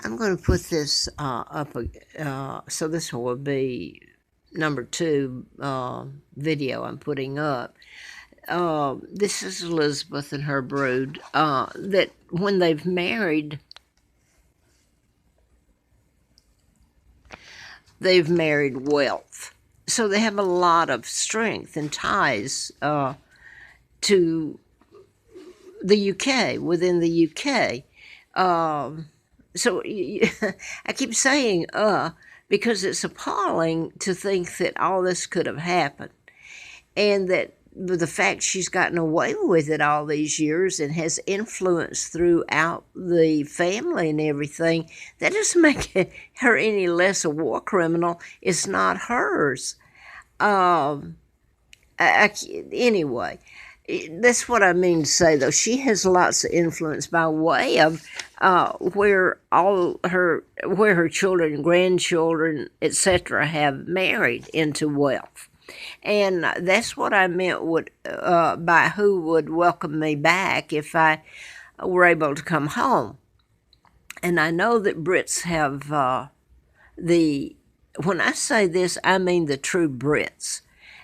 I'm going to put this up, so this will be number 2 video I'm putting up. This is Elizabeth and her brood, that when they've married wealth. So they have a lot of strength and ties to the UK, within the UK. So I keep saying because it's appalling to think that all this could have happened, and that the fact she's gotten away with it all these years and has influence throughout the family and everything, that doesn't make her any less a war criminal. It's not hers. Um, anyway, that's what I mean to say, though. She has lots of influence by way of where her children, grandchildren, etc., have married into wealth. And that's what I meant by who would welcome me back if I were able to come home. And I know that Brits have when I say this, I mean the true Brits,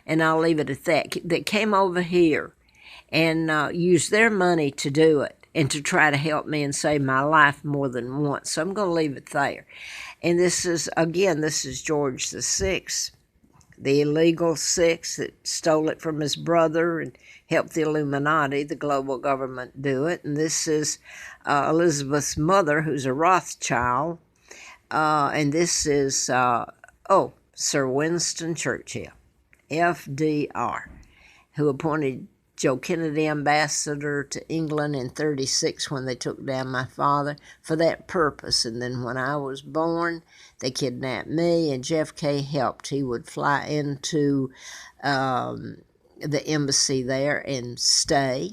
and I'll leave it at that came over here and used their money to do it and to try to help me and save my life more than once. So I'm going to leave it there. And this is George VI, the illegal six that stole it from his brother and helped the Illuminati, the global government, do it. And this is Elizabeth's mother, who's a Rothschild. And this is, Sir Winston Churchill, FDR, who appointed Joe Kennedy ambassador to England in 1936 when they took down my father for that purpose. And then when I was born, they kidnapped me, and JFK helped. He would fly into the embassy there and stay.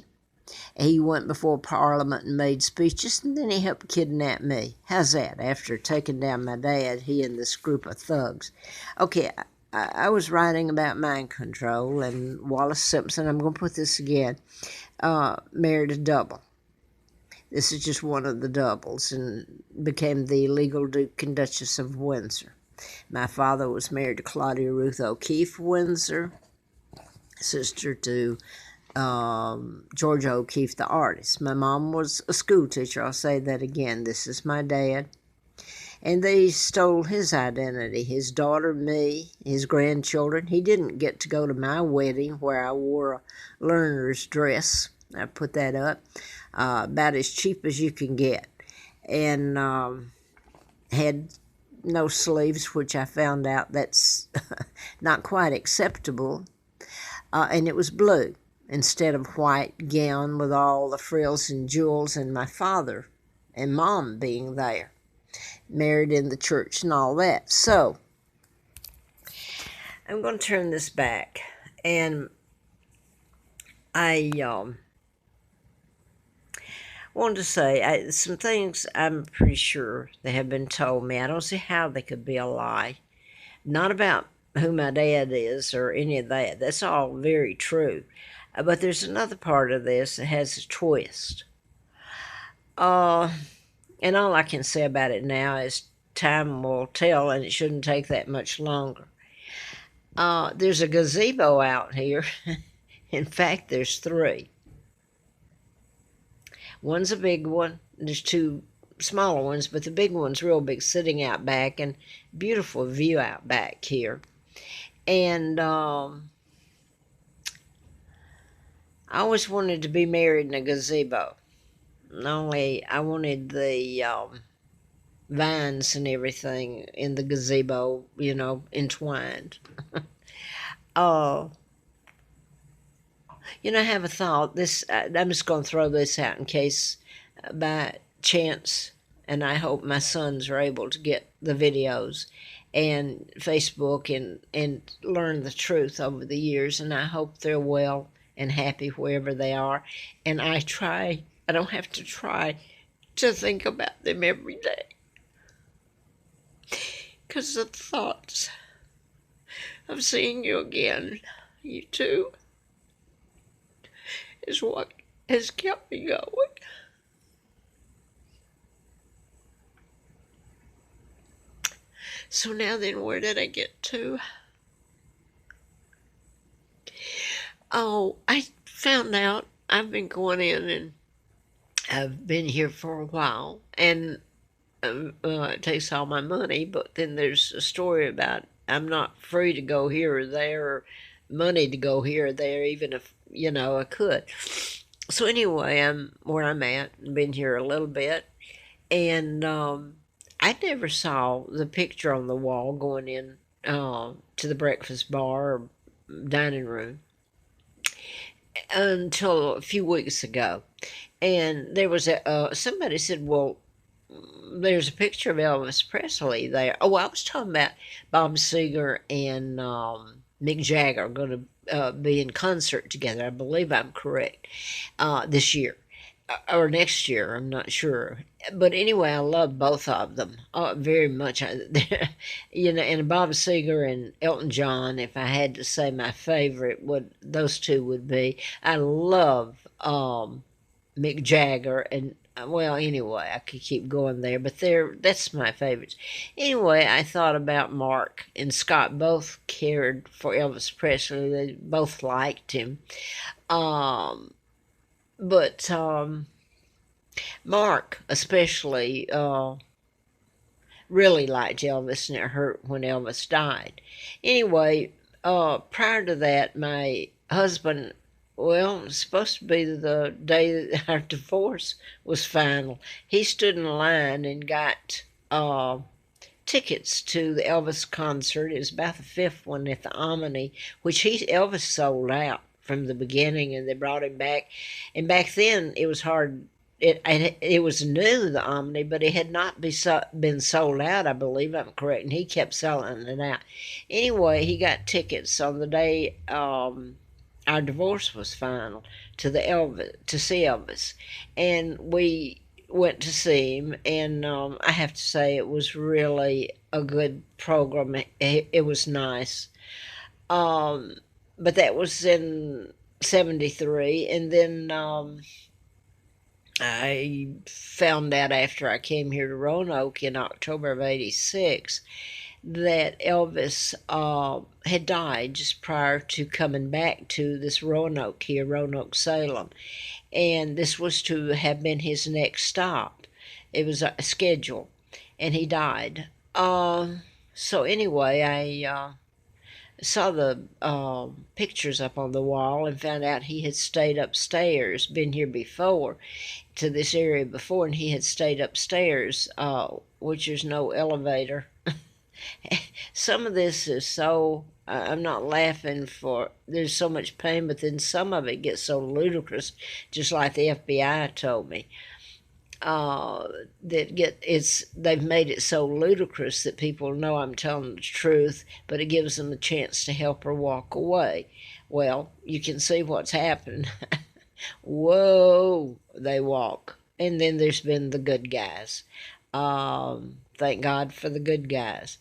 He went before Parliament and made speeches, and then he helped kidnap me. How's that? After taking down my dad, he and this group of thugs. Okay, I was writing about mind control, and Wallace Simpson, I'm going to put this again, married a double. This is just one of the doubles, and became the legal Duke and Duchess of Windsor. My father was married to Claudia Ruth O'Keefe Windsor, sister to Georgia O'Keeffe, the artist. My mom was a school teacher. I'll say that again. This is my dad. And they stole his identity, his daughter, me, his grandchildren. He didn't get to go to my wedding where I wore a learner's dress. I put that up, about as cheap as you can get. And had no sleeves, which I found out that's not quite acceptable. And it was blue instead of white gown with all the frills and jewels, and my father and mom being there, married in the church and all that. So I'm going to turn this back, and I wanted to say some things I'm pretty sure they have been told me. I don't see how they could be a lie. Not about who my dad is or any of that. That's all very true. But there's another part of this that has a twist. And all I can say about it now is time will tell, and it shouldn't take that much longer. There's a gazebo out here. In fact, there's 3. One's a big one. There's 2 smaller ones, but the big one's real big, sitting out back, and beautiful view out back here. And I always wanted to be married in a gazebo. Only I wanted the vines and everything in the gazebo, entwined. I have a thought. I'm just going to throw this out in case by chance, and I hope my sons are able to get the videos and Facebook and learn the truth over the years, and I hope they're well and happy wherever they are. And I don't have to try to think about them every day, because the thoughts of seeing you again, you two, is what has kept me going. So now then, where did I get to? Oh, I found out I've been going in and I've been here for a while, and it takes all my money, but then there's a story about I'm not free to go here or there, or money to go here or there, even if, I could. So anyway, I'm where I'm at, been here a little bit, and I never saw the picture on the wall going in to the breakfast bar or dining room until a few weeks ago. And there was somebody said, well, there's a picture of Elvis Presley there. Oh, I was talking about Bob Seger and Mick Jagger going to be in concert together. I believe I'm correct, this year or next year. I'm not sure. But anyway, I love both of them very much. And Bob Seger and Elton John, if I had to say my favorite, would those two would be. I love Mick Jagger and well, anyway, I could keep going there, but that's my favorites. Anyway, I thought about Mark and Scott both cared for Elvis Presley. They both liked him. Um, but Mark especially really liked Elvis, and it hurt when Elvis died. Anyway, prior to that, my husband, well, it was supposed to be the day that our divorce was final. He stood in line and got tickets to the Elvis concert. It was about the fifth one at the Omni, which Elvis sold out from the beginning, and they brought him back. And back then, it was hard. It was new, the Omni, but it had not been sold out, I believe I'm correct, and he kept selling it out. Anyway, he got tickets on the day our divorce was final to see Elvis, and we went to see him, and I have to say it was really a good program. It was nice, but that was in '73, and then I found out after I came here to Roanoke in October of '86 that Elvis had died just prior to coming back to this Roanoke here, Roanoke, Salem. And this was to have been his next stop. It was a schedule, and he died. So anyway, I saw the pictures up on the wall and found out he had stayed upstairs, been here before, to this area before, and he had stayed upstairs, which there's no elevator. Some of this is so, I'm not laughing for, there's so much pain, but then some of it gets so ludicrous, just like the FBI told me. They've made it so ludicrous that people know I'm telling the truth, but it gives them a chance to help her walk away. Well, you can see what's happened. Whoa, they walk. And then there's been the good guys. Thank God for the good guys.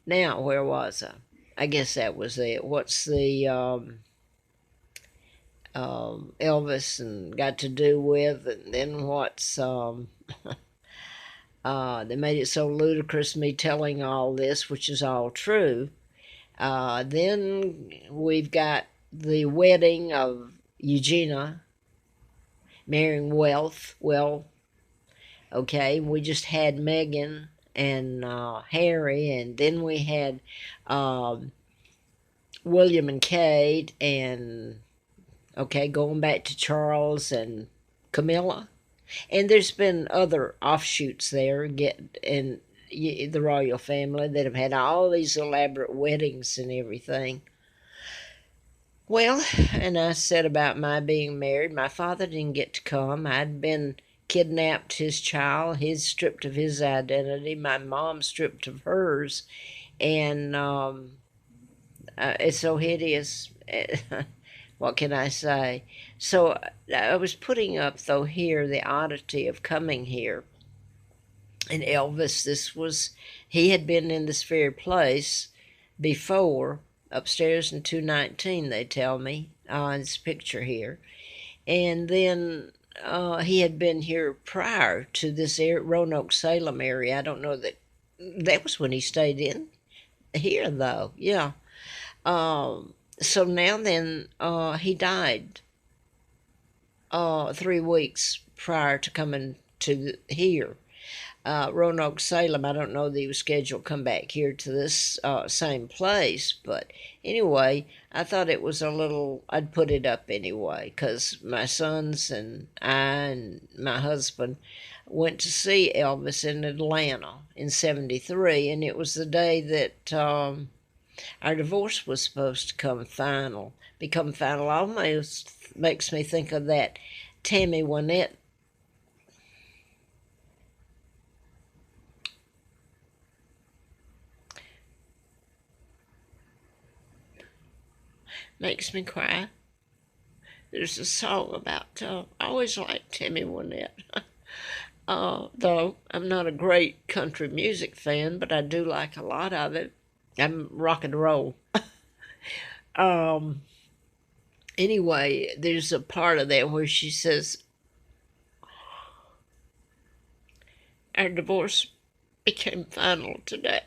Now, where was I? I guess that was it. What's the Elvis and got to do with, and then what's they made it so ludicrous me telling all this, which is all true. Then we've got the wedding of Eugenia marrying Wealth. Well, okay, we just had Meghan and Harry, and then we had William and Kate, and okay, going back to Charles and Camilla. And there's been other offshoots there, in the royal family that have had all these elaborate weddings and everything. Well, and I said about my being married, my father didn't get to come. I'd been kidnapped his child, his stripped of his identity, my mom stripped of hers, and it's so hideous. What can I say? So I was putting up, though, here the oddity of coming here. And Elvis, he had been in this very place before, upstairs in 219, they tell me, in this picture here. And then he had been here prior to this Roanoke, Salem area. I don't know that That was when he stayed in here, though. Yeah. So now then, he died 3 weeks prior to coming to here. Roanoke, Salem, I don't know that he was scheduled to come back here to this same place, but anyway, I thought it was a little, I'd put it up anyway, because my sons and I and my husband went to see Elvis in Atlanta in '73, and it was the day that our divorce was supposed to become final. Almost makes me think of that Tammy Wynette. Makes me cry. There's a song about, I always liked Tammy Wynette. Though I'm not a great country music fan, but I do like a lot of it. I'm rock and roll. Um, anyway, there's a part of that where she says, our divorce became final today.